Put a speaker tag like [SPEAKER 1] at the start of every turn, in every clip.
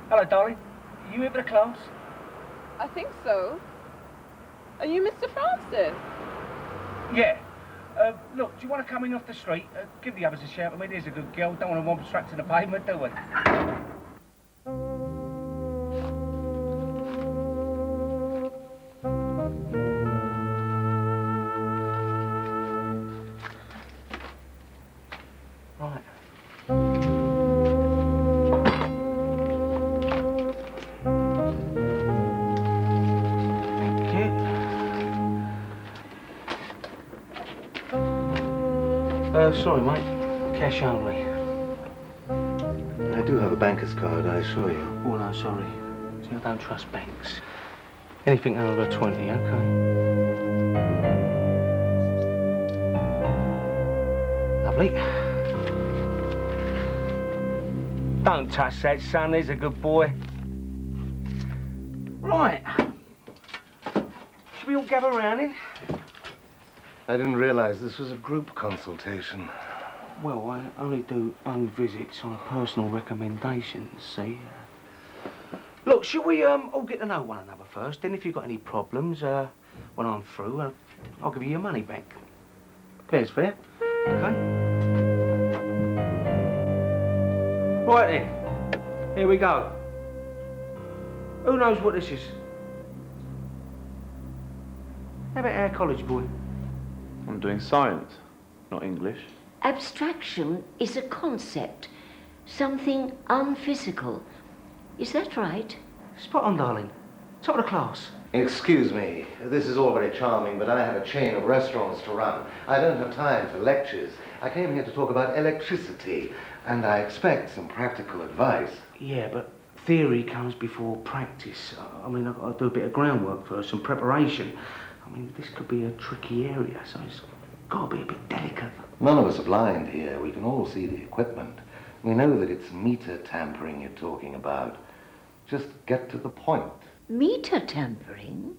[SPEAKER 1] Hello, darling. Are you here for the class?
[SPEAKER 2] I think so. Are you Mr. Francis?
[SPEAKER 1] Yeah. Look, do you want to come in off the street? Give the others a shout. I mean, here's a good girl. Don't want to want tracks in the pavement, do we? Right. Sorry, mate. Cash only.
[SPEAKER 3] I do have a banker's card, I assure you.
[SPEAKER 1] Oh, no, sorry. See, I don't trust banks. Anything under 20, okay? Lovely. Don't touch that, son. There's a good boy. Right. Should we all gather round in?
[SPEAKER 3] I didn't realize this was a group consultation.
[SPEAKER 1] Well, I only do own visits on personal recommendations, see? Look, shall we all get to know one another first? Then if you've got any problems, when I'm through, I'll give you your money back. Fair's fair, okay? Right then, here we go. Who knows what this is? How about our college boy?
[SPEAKER 4] I'm doing science, not English.
[SPEAKER 5] Abstraction is a concept, something unphysical. Is that right?
[SPEAKER 1] Spot on, darling. Top of the class.
[SPEAKER 3] Excuse me, this is all very charming, but I have a chain of restaurants to run. I don't have time for lectures. I came here to talk about electricity, and I expect some practical advice.
[SPEAKER 1] Yeah, but theory comes before practice. I mean, I've got to do a bit of groundwork first, some preparation. I mean, this could be a tricky area, so it's got to be a bit delicate.
[SPEAKER 3] None of us are blind here. We can all see the equipment. We know that it's meter tampering you're talking about. Just get to the point.
[SPEAKER 5] Meter tampering?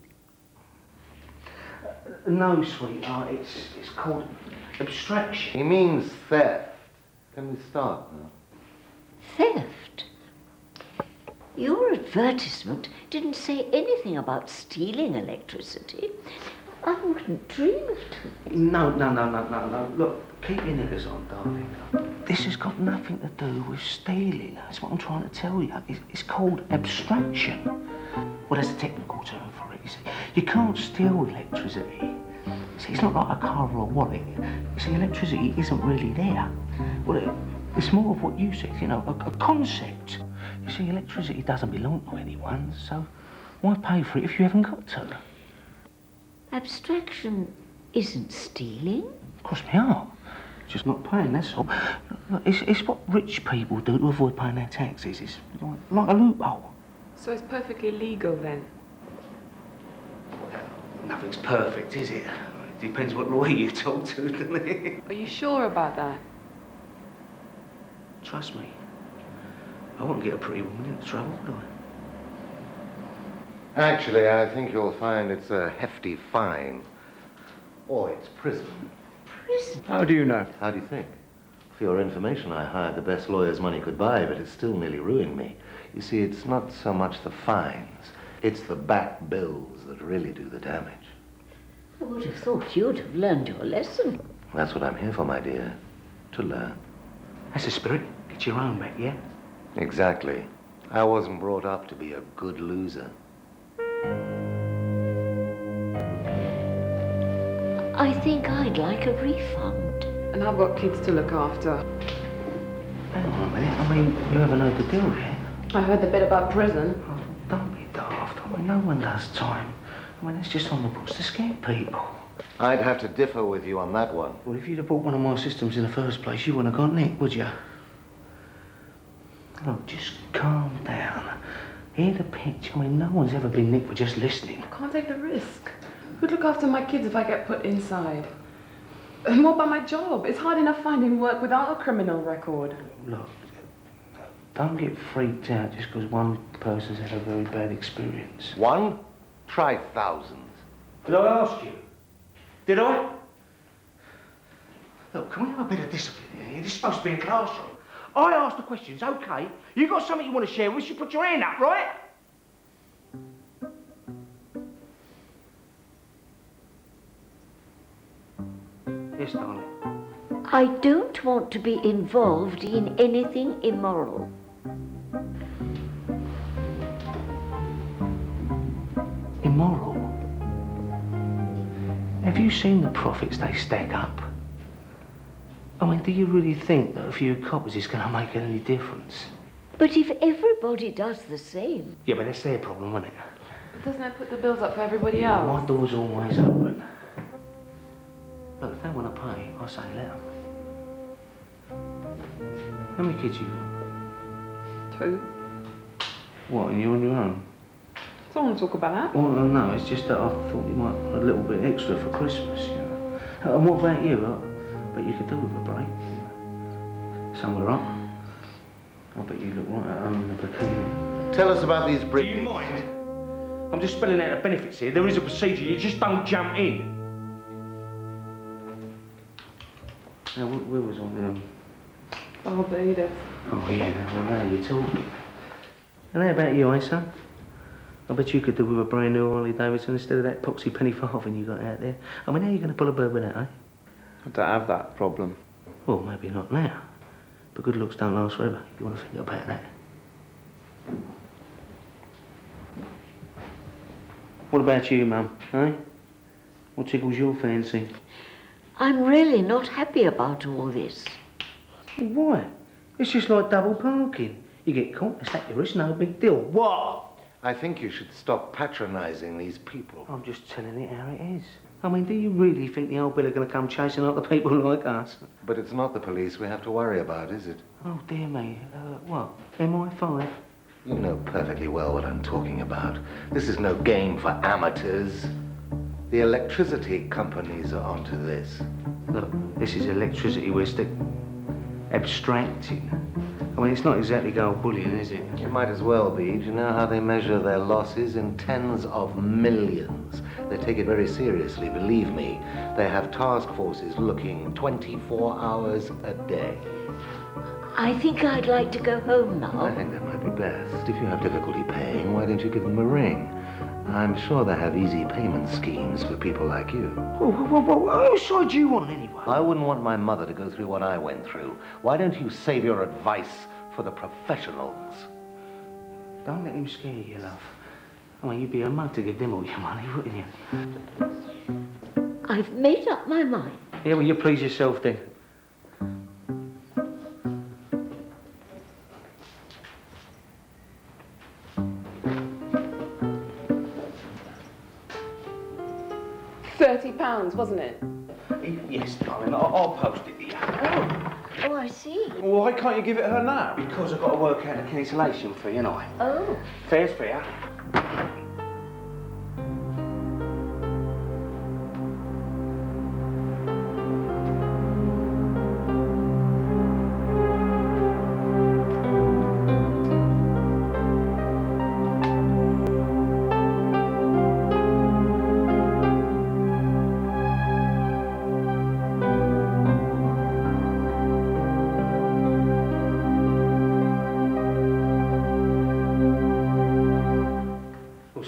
[SPEAKER 1] No, sweetheart, it's called abstraction.
[SPEAKER 3] He means theft. Can we start now?
[SPEAKER 5] Theft? Your advertisement didn't say anything about stealing electricity. I wouldn't dream of it.
[SPEAKER 1] No. Look, keep your knickers on, darling. This has got nothing to do with stealing. That's what I'm trying to tell you. It's called abstraction. Well, there's a technical term for it, you see. You can't steal electricity. See, it's not like a car or a wallet. You see, electricity isn't really there. Well, it's more of what you said, you know, a concept. You see, electricity doesn't belong to anyone, so why pay for it if you haven't got to?
[SPEAKER 5] Abstraction isn't stealing.
[SPEAKER 1] Cross me out. Just not paying, that's all. Look, it's what rich people do to avoid paying their taxes. It's like a loophole.
[SPEAKER 2] So it's perfectly legal then?
[SPEAKER 1] Well, nothing's perfect, is it? It depends what lawyer you talk to, doesn't it?
[SPEAKER 2] Are you sure about that?
[SPEAKER 1] Trust me. I won't get a pretty woman into trouble, do I?
[SPEAKER 3] Actually, I think you'll find it's a hefty fine. Or it's prison.
[SPEAKER 5] Prison?
[SPEAKER 4] How do you know?
[SPEAKER 3] How do you think? For your information, I hired the best lawyers money could buy, but it's still nearly ruined me. You see, it's not so much the fines. It's the back bills that really do the damage.
[SPEAKER 5] I would have thought you'd have learned your lesson.
[SPEAKER 3] That's what I'm here for, my dear. To learn.
[SPEAKER 1] That's the spirit. Get your own back, yeah?
[SPEAKER 3] Exactly. I wasn't brought up to be a good loser.
[SPEAKER 5] I think I'd like a refund.
[SPEAKER 2] And I've got kids to look after.
[SPEAKER 1] Hang on a minute. I mean, you haven't heard the deal yet.
[SPEAKER 2] I heard the bit about prison.
[SPEAKER 1] Oh, don't be daft. I mean, no one does time. I mean, it's just on the books to scare people.
[SPEAKER 3] I'd have to differ with you on that one.
[SPEAKER 1] Well, if you'd have bought one of my systems in the first place, you wouldn't have got nicked, would you? Look, just calm down. Hear the pitch. I mean, no one's ever been nicked for just listening.
[SPEAKER 2] I can't take the risk. Who'd look after my kids if I get put inside? And what about my job? It's hard enough finding work without a criminal record.
[SPEAKER 1] Look, don't get freaked out just because one person's had a very bad experience.
[SPEAKER 3] One? Try thousands.
[SPEAKER 1] Did I ask you? Did I? Look, can we have a bit of discipline here? This is supposed to be a classroom. I asked the questions, okay. You got something you want to share with us, you put your hand up, right? Yes, darling.
[SPEAKER 5] I don't want to be involved in anything immoral.
[SPEAKER 1] Immoral? Have you seen the profits they stack up? I mean, do you really think that a few coppers is going to make any difference?
[SPEAKER 5] But if everybody does the same...
[SPEAKER 1] Yeah, but that's their problem, isn't it?
[SPEAKER 2] Doesn't that put the bills up for everybody else?
[SPEAKER 1] My door's always open. Look, if they want to pay, I say let them. How many kids you got?
[SPEAKER 2] 2.
[SPEAKER 1] What, and you on your own?
[SPEAKER 2] I don't want to talk about that.
[SPEAKER 1] Well, no, it's just that I thought you might want a little bit extra for Christmas, you know. And what about you? I bet you could do with a break. Somewhere up. I bet you look right at home in a bikini.
[SPEAKER 3] Tell us about these
[SPEAKER 1] Do
[SPEAKER 3] brick...
[SPEAKER 1] you mind? I'm just spelling out the benefits here. There is a procedure. You just don't jump in. Now, where was I?
[SPEAKER 2] Oh, Edith.
[SPEAKER 1] Oh, yeah. Well, now you're talking. And how about you, eh, son? I bet you could do with a brand new Harley Davidson instead of that poxy penny farthing you got out there. I mean, how are you going to pull a bird with that, eh?
[SPEAKER 4] I don't have that problem.
[SPEAKER 1] Well, maybe not now. But good looks don't last forever. You want to think about that. What about you, Mum, eh? What tickles your fancy?
[SPEAKER 5] I'm really not happy about all this.
[SPEAKER 1] Why? It's just like double parking. You get caught, they slap your wrist, no big deal. What?
[SPEAKER 3] I think you should stop patronising these people.
[SPEAKER 1] I'm just telling it how it is. I mean, do you really think the old Bill are going to come chasing after people like us?
[SPEAKER 3] But it's not the police we have to worry about, is it?
[SPEAKER 1] Oh, dear me. What? MI5?
[SPEAKER 3] You know perfectly well what I'm talking about. This is no game for amateurs. The electricity companies are onto this.
[SPEAKER 1] Look, this is electricity we're abstracting. I mean, it's not exactly gold bullion, is it?
[SPEAKER 3] It might as well be. Do you know how they measure their losses? In tens of millions. They take it very seriously, believe me. They have task forces looking 24 hours a day.
[SPEAKER 5] I think I'd like to go home now.
[SPEAKER 3] I think that might be best. If you have difficulty paying, why don't you give them a ring? I'm sure they have easy payment schemes for people like you.
[SPEAKER 1] Whose side do you want, anyway?
[SPEAKER 3] I wouldn't want my mother to go through what I went through. Why don't you save your advice for the professionals?
[SPEAKER 1] Don't let him scare you, love. I mean, you'd be a mug to give them all your money, wouldn't you?
[SPEAKER 5] I've made up my mind.
[SPEAKER 1] Yeah, well, you please yourself, then.
[SPEAKER 2] £30, wasn't it?
[SPEAKER 1] Yes, darling, I'll post it to you.
[SPEAKER 5] Oh, I see.
[SPEAKER 4] Well, why can't you give it her now?
[SPEAKER 1] Because I've got to work out the cancellation fee, ain't I?
[SPEAKER 5] Oh.
[SPEAKER 1] Fair's fair.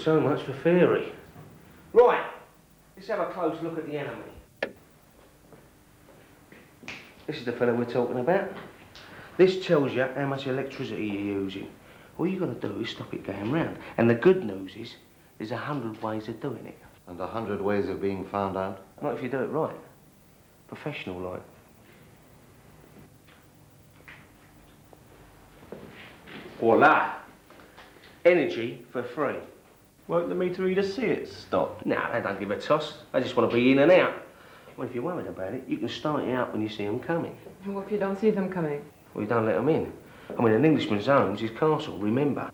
[SPEAKER 1] So much for theory. Right, let's have a close look at the enemy. This is the fellow we're talking about. This tells you how much electricity you're using. All you've got to do is stop it going round. And the good news is, there's 100 ways of doing it.
[SPEAKER 3] And 100 ways of being found out?
[SPEAKER 1] Not if you do it right. Professional like.
[SPEAKER 4] Voila!
[SPEAKER 1] Energy for free.
[SPEAKER 4] Won't the meter reader see it stop?
[SPEAKER 1] No, they don't give a toss. They just want to be in and out. Well, if you're worried about it, you can start it up when you see them coming.
[SPEAKER 2] What if you don't see them coming?
[SPEAKER 1] Well, you don't let them in. I mean, an Englishman's home's his castle, remember?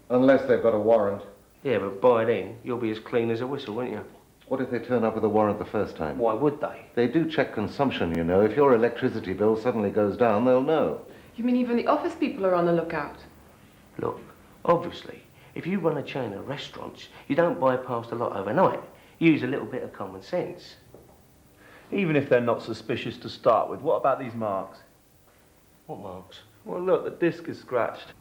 [SPEAKER 3] Unless they've got a warrant.
[SPEAKER 1] Yeah, but by then, you'll be as clean as a whistle, won't you?
[SPEAKER 3] What if they turn up with a warrant the first time?
[SPEAKER 1] Why would they?
[SPEAKER 3] They do check consumption, you know. If your electricity bill suddenly goes down, they'll know.
[SPEAKER 2] You mean even the office people are on the lookout?
[SPEAKER 1] Look, obviously, if you run a chain of restaurants, you don't bypass the lot overnight. You use a little bit of common sense.
[SPEAKER 4] Even if they're not suspicious to start with, what about these marks?
[SPEAKER 1] What marks?
[SPEAKER 4] Well, look, the disc is scratched.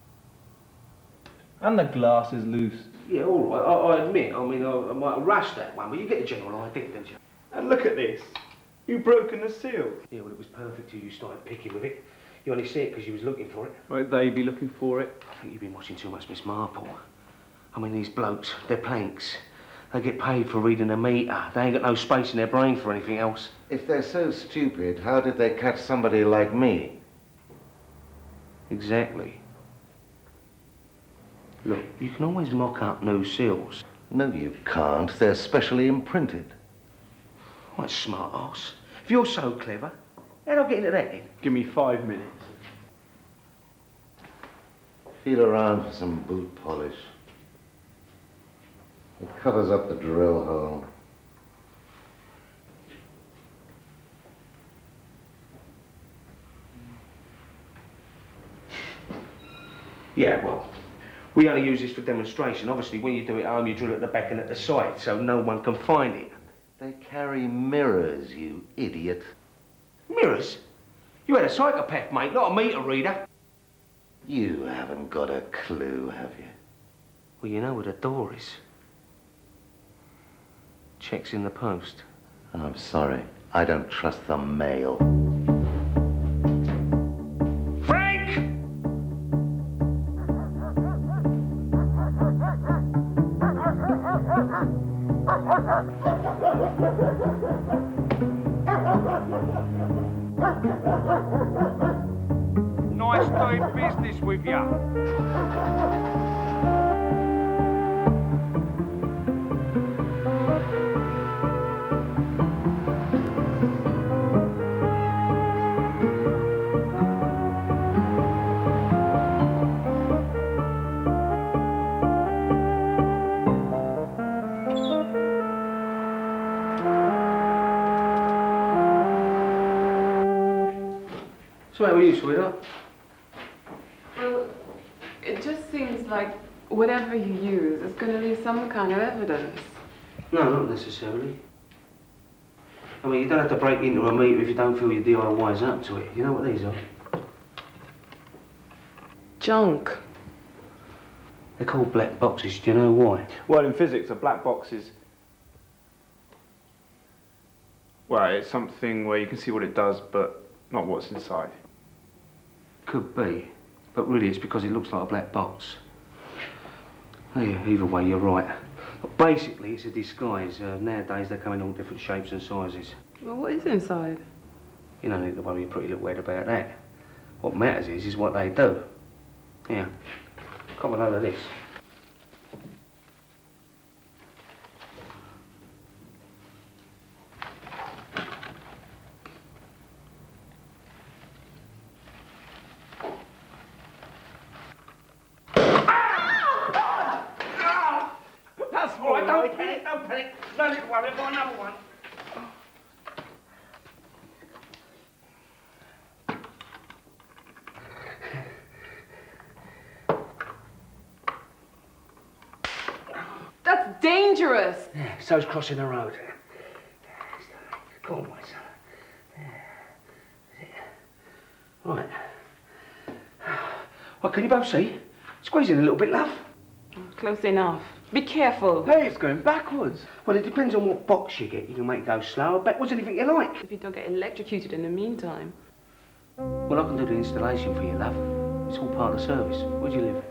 [SPEAKER 4] And the glass is loose.
[SPEAKER 1] Yeah, all right, I admit, I might have rushed that one, but you get the general idea, don't you?
[SPEAKER 4] And look at this. You've broken the seal.
[SPEAKER 1] Yeah, well, it was perfect till you started picking with it. You only see it because you was looking for it.
[SPEAKER 4] Won't they be looking for it?
[SPEAKER 1] I think you've been watching too much Miss Marple. I mean, these blokes, they're planks. They get paid for reading a meter. They ain't got no space in their brain for anything else.
[SPEAKER 3] If they're so stupid, how did they catch somebody like me?
[SPEAKER 1] Exactly. Look, you can always mock up new seals.
[SPEAKER 3] No, you can't. They're specially imprinted.
[SPEAKER 1] What smart ass. If you're so clever, how'd I get into that then?
[SPEAKER 4] Give me 5 minutes.
[SPEAKER 3] Feel around for some boot polish. It covers up the drill hole.
[SPEAKER 1] Yeah, well, we only use this for demonstration. Obviously, when you do it at home, you drill at the back and at the side, so no one can find it.
[SPEAKER 3] They carry mirrors, you idiot.
[SPEAKER 1] Mirrors? You had a psychopath, mate, not a meter reader.
[SPEAKER 3] You haven't got a clue, have you?
[SPEAKER 1] Well, you know where the door is. Check's in the post.
[SPEAKER 3] I'm sorry. I don't trust the mail.
[SPEAKER 1] Frank!
[SPEAKER 6] Nice doing business with you.
[SPEAKER 1] So how are you, sweetheart?
[SPEAKER 2] Well, it just seems like whatever you use is going to leave some kind of evidence.
[SPEAKER 1] No, not necessarily. I mean, you don't have to break into a meter if you don't feel your DIY's up to it. You know what these are?
[SPEAKER 2] Junk.
[SPEAKER 1] They're called black boxes. Do you know why?
[SPEAKER 4] Well, in physics, a black box is... Well, it's something where you can see what it does, but not what's inside.
[SPEAKER 1] Could be. But really, it's because it looks like a black box. Oh, yeah, either way, you're right. But basically, it's a disguise. Nowadays, they come in all different shapes and sizes.
[SPEAKER 2] Well, what is inside?
[SPEAKER 1] You don't need to worry a pretty little head about that. What matters is what they do. Yeah. Come on, over this.
[SPEAKER 6] That's all right. Don't panic, don't panic. No need to worry. I've got another one.
[SPEAKER 2] That's dangerous.
[SPEAKER 1] Yeah, so's crossing the road. Go on, my son. Right. Well, can you both see? Squeeze in a little bit, love.
[SPEAKER 2] Close enough. Be careful.
[SPEAKER 4] Hey, it's going backwards.
[SPEAKER 1] Well, it depends on what box you get. You can make it go slower, backwards, anything you like.
[SPEAKER 2] If you don't get electrocuted in the meantime.
[SPEAKER 1] Well, I can do the installation for you, love. It's all part of the service. Where do you live?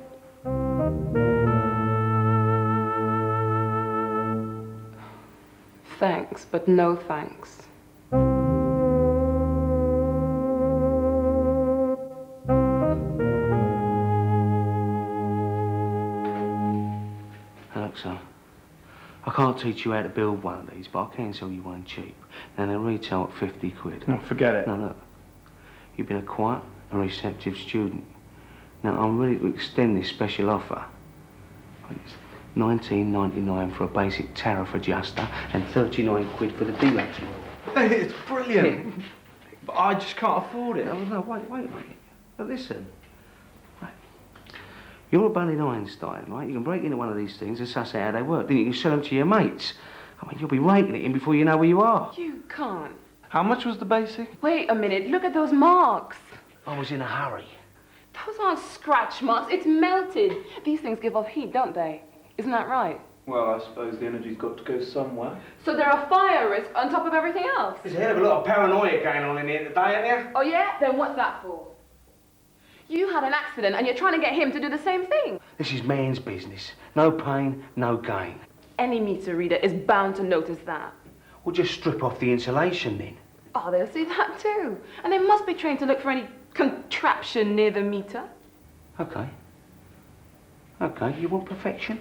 [SPEAKER 2] Thanks, but no thanks.
[SPEAKER 1] can't teach you how to build one of these, but I can sell you one cheap. And they retail at 50 quid.
[SPEAKER 4] No, forget it.
[SPEAKER 1] Now look, you've been a quiet and receptive student. Now I'm ready to extend this special offer. It's $19.99 for a basic tariff adjuster and 39 quid for the deluxe model.
[SPEAKER 4] Hey, it's brilliant. But I just can't afford it.
[SPEAKER 1] No, wait, mate. Now listen. Right. You're a budding Einstein, right? You can break into one of these things and suss out how they work. Then you can sell them to your mates. I mean, you'll be raking it in before you know where you are.
[SPEAKER 2] You can't.
[SPEAKER 4] How much was the basic?
[SPEAKER 2] Wait a minute, look at those marks.
[SPEAKER 1] I was in a hurry.
[SPEAKER 2] Those aren't scratch marks, it's melted. These things give off heat, don't they? Isn't that right?
[SPEAKER 4] Well, I suppose the energy's got to go somewhere.
[SPEAKER 2] So they're a fire risk on top of everything else?
[SPEAKER 6] There's a hell of a lot of paranoia going on in here today, ain't there?
[SPEAKER 2] Oh yeah? Then what's that for? You had an accident and you're trying to get him to do the same thing.
[SPEAKER 1] This is man's business. No pain, no gain.
[SPEAKER 2] Any meter reader is bound to notice that.
[SPEAKER 1] We'll just strip off the insulation then.
[SPEAKER 2] Oh, they'll see that too. And they must be trained to look for any contraption near the meter.
[SPEAKER 1] Okay. Okay, you want perfection?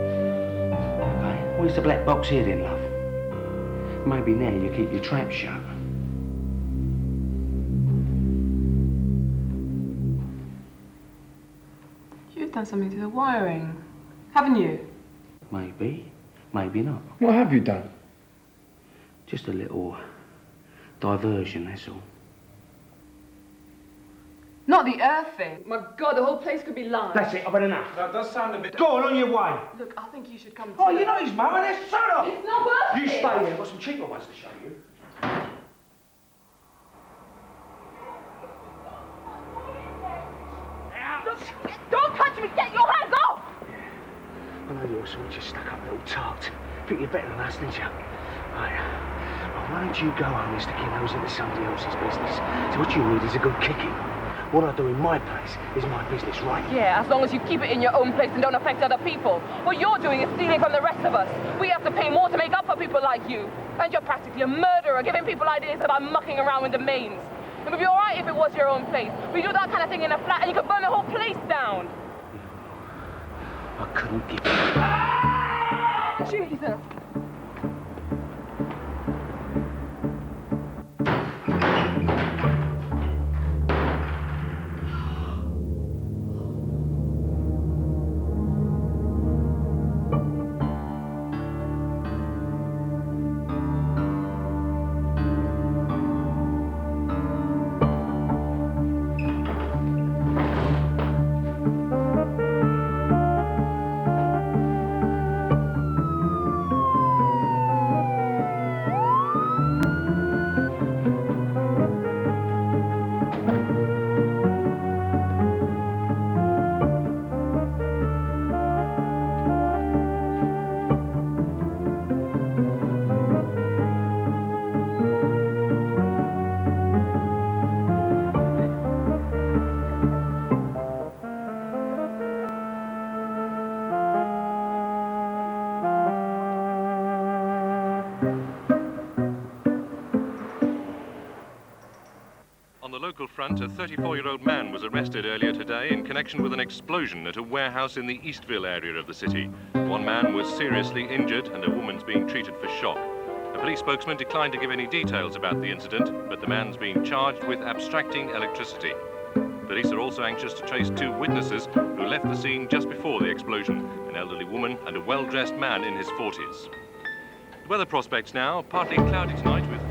[SPEAKER 1] Okay, where's the black box here then, love? Maybe now you keep your trap shut.
[SPEAKER 2] You've done something to the wiring, haven't you?
[SPEAKER 1] Maybe, maybe not.
[SPEAKER 4] What have you done?
[SPEAKER 1] Just a little diversion, that's all.
[SPEAKER 2] Not the earthing. My God, the whole place could be lined.
[SPEAKER 6] That's it, I've had enough.
[SPEAKER 4] That does sound a bit...
[SPEAKER 6] Go on your way.
[SPEAKER 2] Look, I think you should come
[SPEAKER 6] Oh,
[SPEAKER 2] too.
[SPEAKER 6] you know his mum, and shut up!
[SPEAKER 2] It's not worth
[SPEAKER 6] You
[SPEAKER 2] it.
[SPEAKER 6] stay there, I've got some cheaper ones to show you.
[SPEAKER 2] Don't touch me! Get your hands off!
[SPEAKER 1] I know you're a sort of stuck-up little tart. Think you're better than us, didn't you? Right. Well, why don't you go home and stick your nose into somebody else's business? So what you need is a good kicking. What I do in my place is my business, right?
[SPEAKER 2] Yeah, as long as you keep it in your own place and don't affect other people. What you're doing is stealing from the rest of us. We have to pay more to make up for people like you. And you're practically a murderer, giving people ideas about mucking around with the mains. It would be all right if it was your own place. We do that kind of thing in a flat and you could burn the whole place down.
[SPEAKER 1] I couldn't give it.
[SPEAKER 2] Jesus.
[SPEAKER 7] On the local front, a 34-year-old man was arrested earlier today in connection with an explosion at a warehouse in the Eastville area of the city. One man was seriously injured and a woman's being treated for shock. A police spokesman declined to give any details about the incident, but the man's being charged with abstracting electricity. Police are also anxious to trace two witnesses who left the scene just before the explosion, an elderly woman and a well-dressed man in his 40s. The weather prospects now, partly cloudy tonight with